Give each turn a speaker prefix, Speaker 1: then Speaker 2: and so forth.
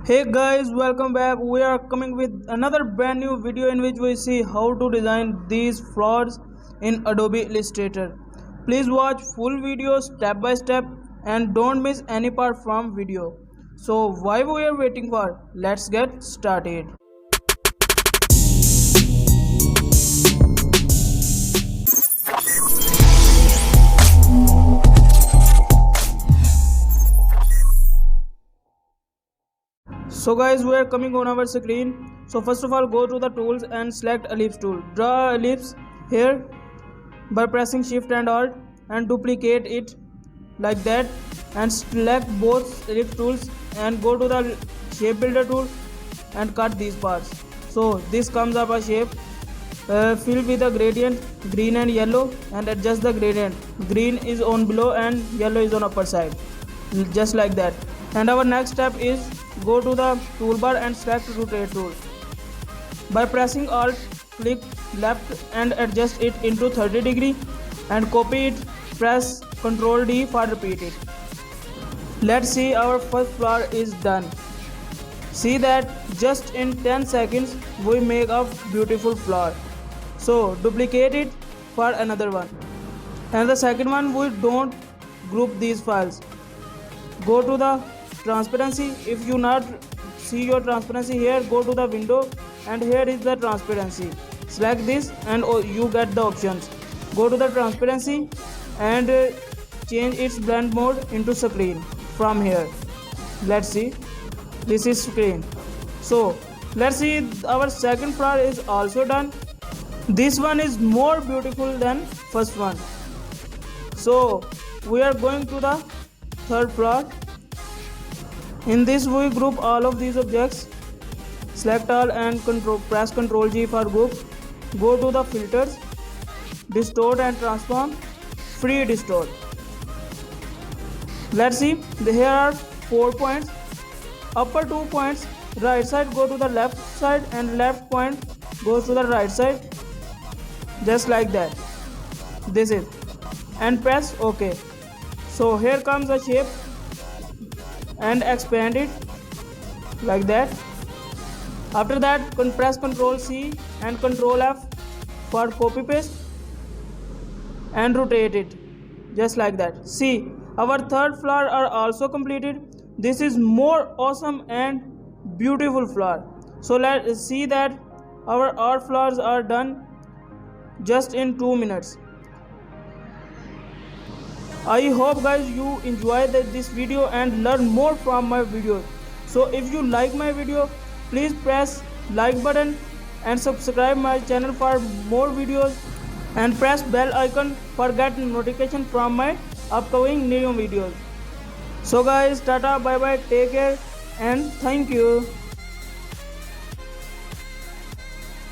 Speaker 1: Hey guys, welcome back. We are coming with another brand new video in which we see how to design these flowers in Adobe Illustrator. Please watch full video step by step and don't miss any part from video. So why we are waiting for? Let's get started. So guys, we are coming on our screen. So first of all, go to the tools and select ellipse tool. Draw ellipse here by pressing shift and alt and duplicate it like that, and select both ellipse tools and go to the shape builder tool and cut these parts. So this comes up a shape. Fill with a gradient green and yellow and adjust the gradient. Green is on below and yellow is on upper side, just like that. And our next step is go to the toolbar and select rotate tool. By pressing alt, click left and adjust it into 30 degree and copy it. Press Ctrl D for repeat it. Let's see, our first flower is done. See that just in 10 seconds we make a beautiful flower. So duplicate it for another one. And the second one, we don't group these files. Go to the transparency. If you not see your transparency here, go to the window and here is the transparency. Select this and you get the options. Go to the transparency and change its blend mode into screen from here. Let's see, this is screen. So let's see, our second flower is also done. This one is more beautiful than first one. So we are going to the third flower. In this we group all of these objects. Select all and press Ctrl G for group. Go to the filters, distort and transform, free distort. Let's see, here are 4 points. Upper 2 points right side go to the left side and left point goes to the right side, just like that. This is, and press OK. So here comes the shape and expand it like that. After that, press Ctrl C and Ctrl F for copy paste and rotate it, just like that. See, our third flower are also completed. This is more awesome and beautiful flower. So let's see that our art flowers are done just in 2 minutes. I hope guys you enjoyed this video and learn more from my videos. So if you like my video, please press like button and subscribe my channel for more videos and press bell icon for get notification from my upcoming new videos. So guys, tata, bye bye, take care and thank you.